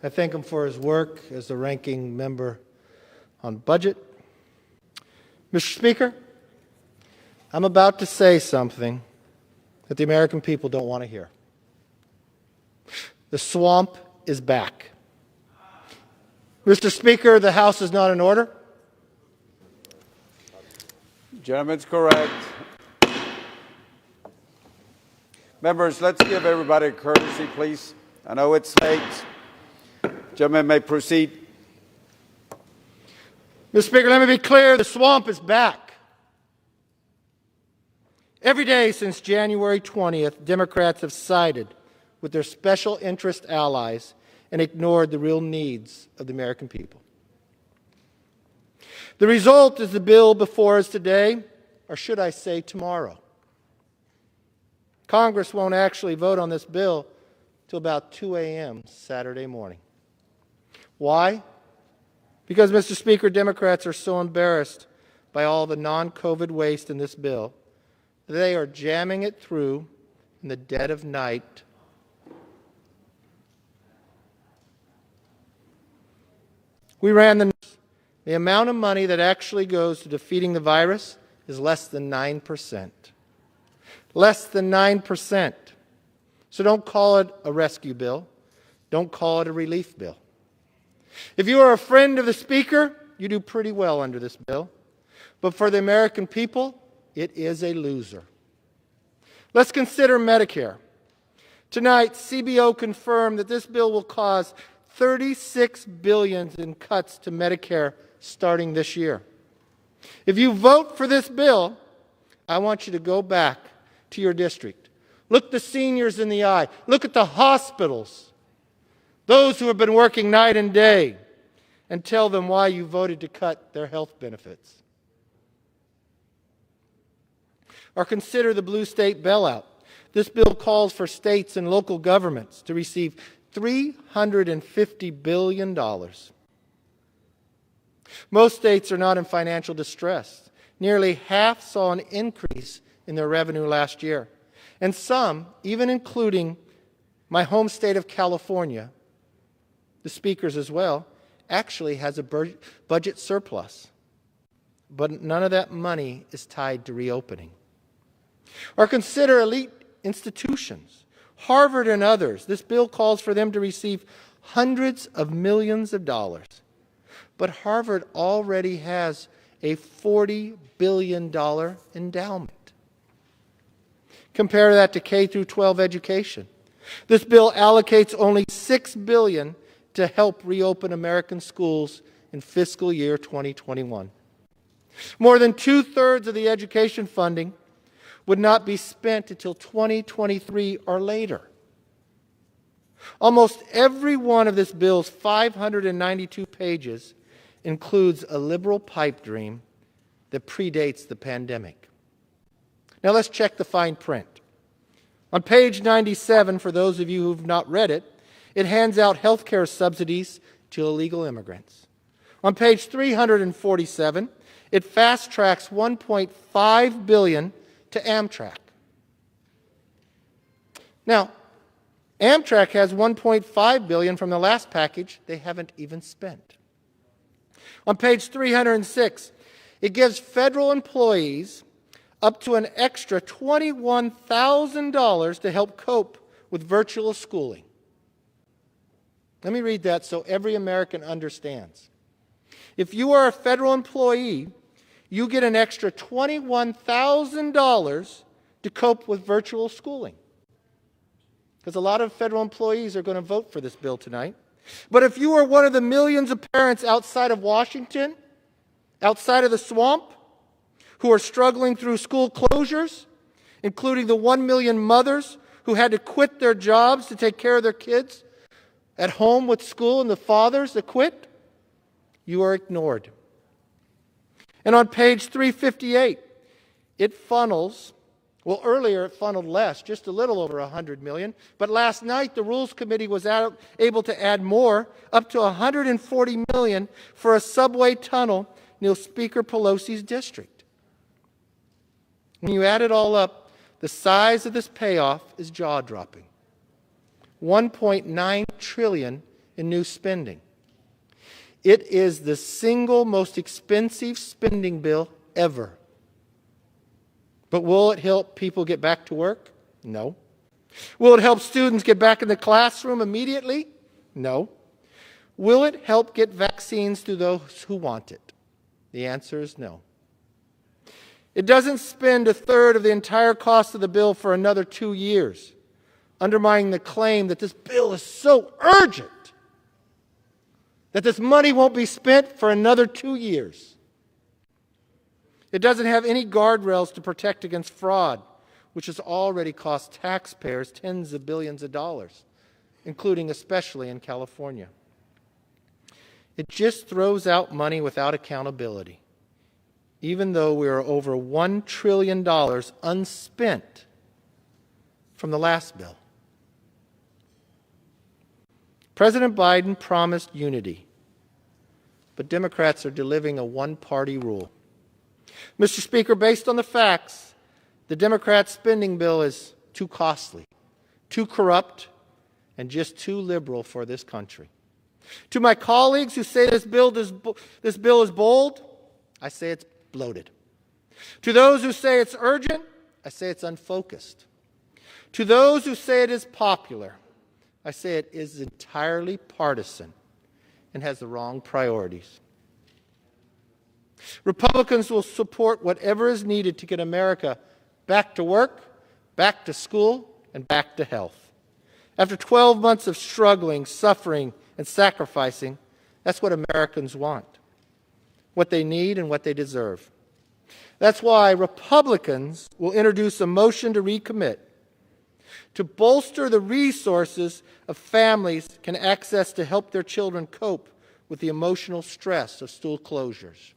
I thank him for his work as the ranking member on budget. Mr. Speaker, I'm about to say something that the American people don't want to hear. The swamp is back. Mr. Speaker, the House is not in order. Gentleman's correct. Members, let's give everybody a courtesy, please. I know it's late. Gentleman may proceed. Mr. Speaker, let me be clear. The swamp is back. Every day since January 20th, Democrats have sided with their special interest allies and ignored the real needs of the American people. The result is the bill before us today, or should I say tomorrow. Congress won't actually vote on this bill till about 2 a.m. Saturday morning. Why? Because, Mr. Speaker, Democrats are so embarrassed by all the non-COVID waste in this bill that they are jamming it through in the dead of night. We ran the numbers. The amount of money that actually goes to defeating the virus is less than 9%. Less than 9%. So don't call it a rescue bill. Don't call it a relief bill. If you are a friend of the Speaker, you do pretty well under this bill. But for the American people, it is a loser. Let's consider Medicare. Tonight, CBO confirmed that this bill will cause $36 billion in cuts to Medicare starting this year. If you vote for this bill, I want you to go back to your district. Look the seniors in the eye. Look at the hospitals, those who have been working night and day, and tell them why you voted to cut their health benefits. Or consider the blue state bailout. This bill calls for states and local governments to receive $350 billion. Most states are not in financial distress. Nearly half saw an increase in their revenue last year. And some, even including my home state of California, the Speaker's as well, actually has a budget surplus. But none of that money is tied to reopening. Or consider elite institutions, Harvard and others. This bill calls for them to receive hundreds of millions of dollars. But Harvard already has a $40 billion endowment. Compare that to K through 12 education. This bill allocates only $6 billion to help reopen American schools in fiscal year 2021. More than 2/3 of the education funding would not be spent until 2023 or later. Almost every one of this bill's 592 pages includes a liberal pipe dream that predates the pandemic. Now let's check the fine print. On page 97, for those of you who've not read it, it hands out health care subsidies to illegal immigrants. On page 347, it fast-tracks $1.5 billion to Amtrak. Now, Amtrak has $1.5 billion from the last package they haven't even spent. On page 306, it gives federal employees up to an extra $21,000 to help cope with virtual schooling. Let me read that so every American understands. If you are a federal employee, you get an extra $21,000 to cope with virtual schooling. Because a lot of federal employees are going to vote for this bill tonight. But if you are one of the millions of parents outside of Washington, outside of the swamp, who are struggling through school closures, including the 1 million mothers who had to quit their jobs to take care of their kids at home with school, and the fathers that quit, you are ignored. And on page 358, it funnels, well, earlier it funneled less, just a little over $100 million, but last night the Rules Committee was able to add more, up to $140 million for a subway tunnel near Speaker Pelosi's district. When you add it all up, the size of this payoff is jaw-dropping. $1.9 trillion in new spending. It is the single most expensive spending bill ever. But will it help people get back to work? No. Will it help students get back in the classroom immediately? No. Will it help get vaccines to those who want it? The answer is no. It doesn't spend a third of the entire cost of the bill for another 2 years, undermining the claim that this bill is so urgent that this money won't be spent for another 2 years. It doesn't have any guardrails to protect against fraud, which has already cost taxpayers tens of billions of dollars, including especially in California. It just throws out money without accountability, even though we are over $1 trillion unspent from the last bill. President Biden promised unity, but Democrats are delivering a one-party rule. Mr. Speaker, based on the facts, the Democrat spending bill is too costly, too corrupt, and just too liberal for this country. To my colleagues who say this bill is bold, I say it's bloated. To those who say it's urgent, I say it's unfocused. To those who say it is popular, I say it is entirely partisan and has the wrong priorities. Republicans will support whatever is needed to get America back to work, back to school, and back to health. After 12 months of struggling, suffering, and sacrificing, that's what Americans want, what they need and what they deserve. That's why Republicans will introduce a motion to recommit, to bolster the resources of families can access to help their children cope with the emotional stress of school closures.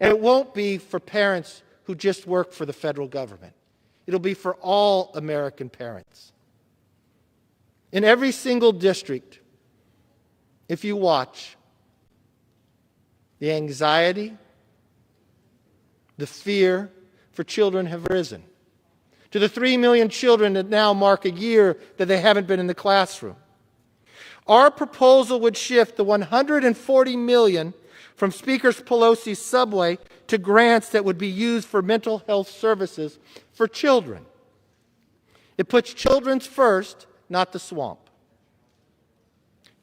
And it won't be for parents who just work for the federal government. It'll be for all American parents. In every single district, if you watch, the anxiety, the fear for children have risen. To the 3 million children that now mark a year that they haven't been in the classroom. Our proposal would shift the $140 million from Speaker Pelosi's subway to grants that would be used for mental health services for children. It puts children first, not the swamp.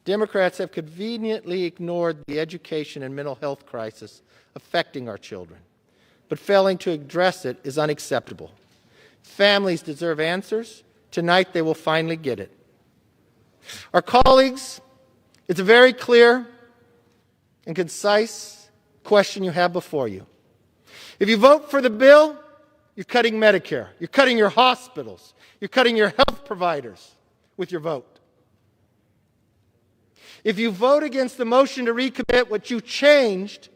Democrats have conveniently ignored the education and mental health crisis affecting our children, but failing to address it is unacceptable. Families deserve answers. Tonight they will finally get it. Our colleagues, it's a very clear and concise question you have before you. If you vote for the bill, you're cutting Medicare. You're cutting your hospitals. You're cutting your health providers with your vote. If you vote against the motion to recommit what you changed,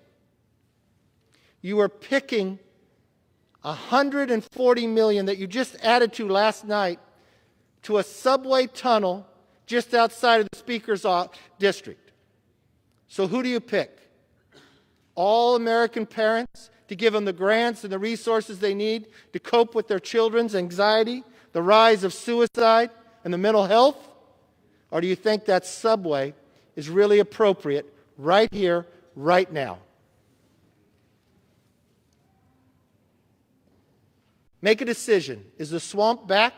you are picking $140 million that you just added to last night to a subway tunnel just outside of the Speaker's district. So who do you pick? All American parents to give them the grants and the resources they need to cope with their children's anxiety, the rise of suicide, and the mental health? Or do you think that subway is really appropriate right here, right now? Make a decision. Is the swamp back,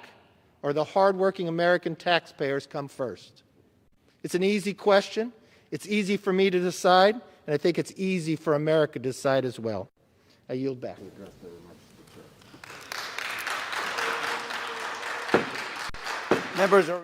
or the hardworking American taxpayers come first? It's an easy question. It's easy for me to decide, and I think it's easy for America to decide as well. I yield back. Members are